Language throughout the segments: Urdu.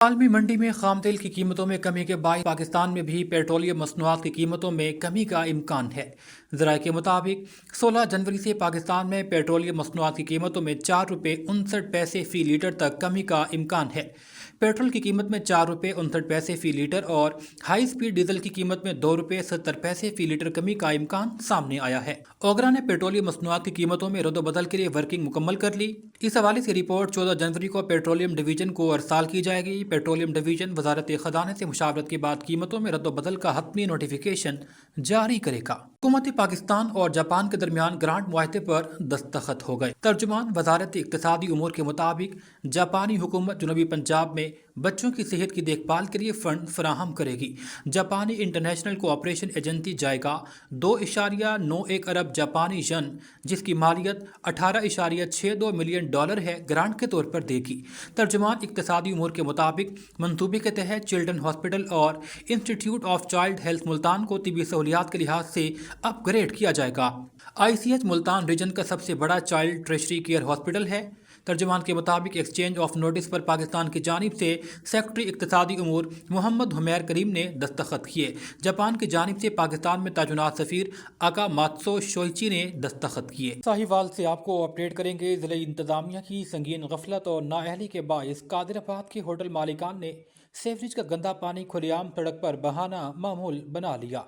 عالمی منڈی میں خام تیل کی قیمتوں میں کمی کے باعث پاکستان میں بھی پیٹرولیم مصنوعات کی قیمتوں میں کمی کا امکان ہے۔ ذرائع کے مطابق 16 جنوری سے پاکستان میں پیٹرولیم مصنوعات کی قیمتوں میں 4 روپے 59 پیسے فی لیٹر تک کمی کا امکان ہے۔ پیٹرول کی قیمت میں 4 روپے 59 پیسے فی لیٹر اور ہائی سپیڈ ڈیزل کی قیمت میں 2 روپے 70 پیسے فی لیٹر کمی کا امکان سامنے آیا ہے۔ اوگرا نے پیٹرولیم مصنوعات کی قیمتوں میں رد و بدل کے لیے ورکنگ مکمل کر لی۔ اس حوالے سے رپورٹ 14 جنوری کو پیٹرولیم ڈویژن کو ارسال کی جائے گی۔ پیٹرولیم ڈویژن وزارت خزانہ سے مشاورت کے بعد قیمتوں میں رد و بدل کا حتمی نوٹیفیکیشن جاری کرے گا۔ حکومت پاکستان اور جاپان کے درمیان گرانٹ معاہدے پر دستخط ہو گئے۔ ترجمان وزارت اقتصادی امور کے مطابق جاپانی حکومت جنوبی پنجاب میں بچوں کی صحت کی دیکھ بھال کے لیے فنڈ فراہم کرے گی۔ جاپانی انٹرنیشنل کوآپریشن ایجنسی جائگا 2.91 ارب جاپانی ین، جس کی مالیت $18.62 ملین ہے، گرانٹ کے طور پر دے گی۔ ترجمان اقتصادی امور کے مطابق منصوبے کے تحت چلڈرن ہاسپٹل اور انسٹی ٹیوٹ آف چائلڈ ہیلتھ ملتان کو طبی سہولیات کے لحاظ سے اپ گریڈ کیا جائے گا۔ ICH ملتان ریجن کا سب سے بڑا چائلڈ ٹریشری کیئر ہاسپٹل ہے۔ ترجمان کے مطابق ایکسچینج آف نوٹس پر پاکستان کی جانب سے سیکرٹری اقتصادی امور محمد حمیر کریم نے دستخط کیے۔ جاپان کی جانب سے پاکستان میں تعینات سفیر اکا ماتسو شوئچی نے دستخط کیے۔ ساہیوال سے آپ کو اپڈیٹ کریں گے۔ ضلعی انتظامیہ کی سنگین غفلت اور نااہلی کے باعث قادر آباد کے ہوٹل مالکان نے سیوریج کا گندا پانی کھلے عام سڑک پر بہانا معمول بنا لیا۔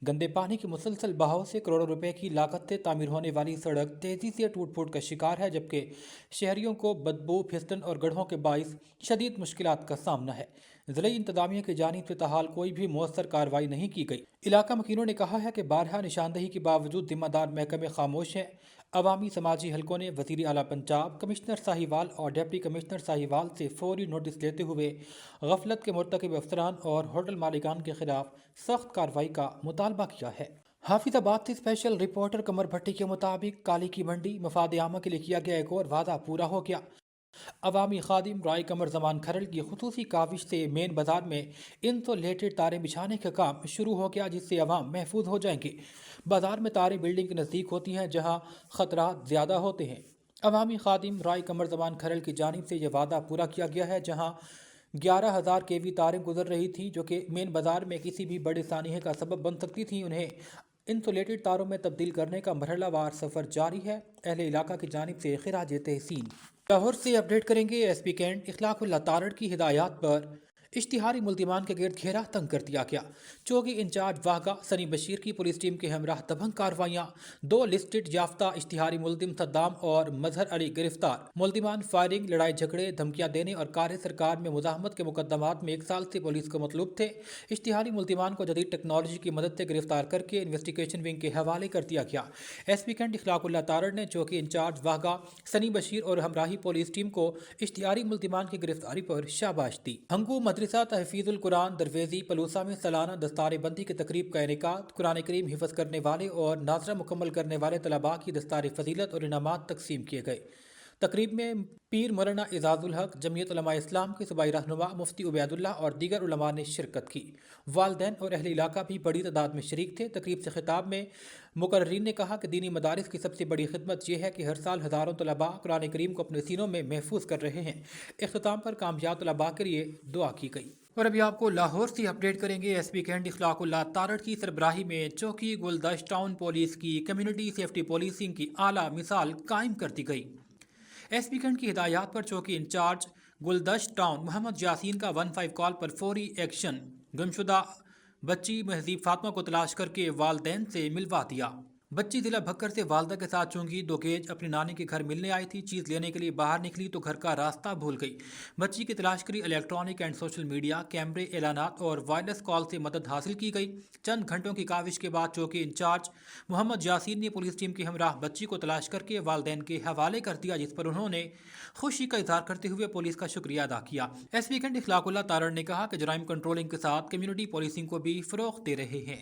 گندے پانی کے مسلسل بہاؤ سے کروڑوں روپے کی لاگت سے تعمیر ہونے والی سڑک تیزی سے ٹوٹ پھوٹ کا شکار ہے، جبکہ شہریوں کو بدبو، پھسلن اور گڑھوں کے باعث شدید مشکلات کا سامنا ہے۔ ضلعی انتظامیہ کی جانب سے تاحال کوئی بھی مؤثر کارروائی نہیں کی گئی۔ علاقہ مکینوں نے کہا ہے کہ بارہا نشاندہی کے باوجود ذمہ دار محکمے خاموش ہیں۔ عوامی سماجی حلقوں نے وزیر اعلیٰ پنجاب، کمشنر ساہیوال اور ڈپٹی کمشنر ساہیوال سے فوری نوٹس لیتے ہوئے غفلت کے مرتکب افسران اور ہوٹل مالکان کے خلاف سخت کارروائی کا مطالبہ کیا ہے۔ حافظ آباد سے اسپیشل رپورٹر قمر بھٹی کے مطابق کالی کی منڈی مفاد عامہ کے لیے کیا گیا ایک اور وعدہ پورا ہو گیا۔ عوامی خادم رائے قمر زمان کھرل کی خصوصی کاوش سے مین بازار میں انسولیٹڈ تاریں بچھانے کا کام شروع ہو گیا، جس سے عوام محفوظ ہو جائیں گے۔ بازار میں تاریں بلڈنگ کے نزدیک ہوتی ہیں جہاں خطرات زیادہ ہوتے ہیں۔ عوامی خادم رائے قمر زمان کھرل کی جانب سے یہ وعدہ پورا کیا گیا ہے۔ جہاں 11,000 kV تاریں گزر رہی تھیں جو کہ مین بازار میں کسی بھی بڑے سانحے کا سبب بن سکتی تھیں، انہیں انسولیٹڈ تاروں میں تبدیل کرنے کا مرحلہ وار سفر جاری ہے۔ اہل علاقہ کی جانب سے خراج تحسین۔ لاہور سے اپڈیٹ کریں گے۔ ایس پی کینٹ اخلاق اللہ تارڑ کی ہدایات پر اشتہاری ملزمان کے گرد گھیرا تنگ کر دیا گیا۔ چوکی انچارج واہگہ سنی بشیر کی پولیس ٹیم کے ہمراہ دبنگ کارروائیاں، 2 لسٹڈ یافتہ اشتہاری ملزم صدام اور مظہر علی گرفتار۔ ملزمان فائرنگ، لڑائی جھگڑے، دھمکیاں دینے اور کار سرکار میں مزاحمت کے مقدمات میں 1 سال سے پولیس کو مطلوب تھے۔ اشتہاری ملزمان کو جدید ٹیکنالوجی کی مدد سے گرفتار کر کے انویسٹیگیشن ونگ کے حوالے کر دیا گیا۔ ایس پی کینٹ اخلاق اللہ تارڑ نے چوکی انچارج واہگہ سنی بشیر اور ہمراہی پولیس ٹیم کو اشتہاری ملزمان کی گرفتاری پر شاباش دی۔ ہنگو مدرسہ تحفیظ القرآن درویزی پلوسہ میں سالانہ دستار بندی کی تقریب کا انعقاد۔ قرآن کریم حفظ کرنے والے اور ناظرہ مکمل کرنے والے طلباء کی دستار فضیلت اور انعامات تقسیم کیے گئے۔ تقریب میں پیر مولانا اعزاز الحق، جمعیت علماء اسلام کے صوبائی رہنما مفتی عبید اللہ اور دیگر علماء نے شرکت کی۔ والدین اور اہل علاقہ بھی بڑی تعداد میں شریک تھے۔ تقریب سے خطاب میں مقررین نے کہا کہ دینی مدارس کی سب سے بڑی خدمت یہ ہے کہ ہر سال ہزاروں طلباء قرآن کریم کو اپنے سینوں میں محفوظ کر رہے ہیں۔ اختتام پر کامیاب طلباء کے لیے دعا کی گئی۔ اور ابھی آپ کو لاہور سے اپڈیٹ کریں گے۔ ایس پی کینٹ اخلاق اللہ تارڑ کی سربراہی میں چوکی گلدشت ٹاؤن پولیس کی کمیونٹی سیفٹی پولیسنگ کی اعلیٰ مثال قائم کر دی گئی۔ ایس پی کینٹ کی ہدایات پر چوکی انچارج گلدشت ٹاؤن محمد یاسین کا 15 کال پر فوری ایکشن۔ گمشدہ بچی مہذیب فاطمہ کو تلاش کر کے والدین سے ملوا دیا۔ بچی ضلع بھکر سے والدہ کے ساتھ چونگی دوگیج اپنی نانی کے گھر ملنے آئی تھی۔ چیز لینے کے لیے باہر نکلی تو گھر کا راستہ بھول گئی۔ بچی کی تلاش کری الیکٹرانک اینڈ سوشل میڈیا، کیمرے، اعلانات اور وائرلیس کال سے مدد حاصل کی گئی۔ چند گھنٹوں کی کاوش کے بعد چوکی انچارج محمد یاسین نے پولیس ٹیم کے ہمراہ بچی کو تلاش کر کے والدین کے حوالے کر دیا، جس پر انہوں نے خوشی کا اظہار کرتے ہوئے پولیس کا شکریہ ادا کیا۔ ایس پی کینٹ اخلاق اللہ تارڑ نے کہا کہ جرائم کنٹرولنگ کے ساتھ کمیونٹی پولیسنگ کو بھی فروغ دے رہے ہیں۔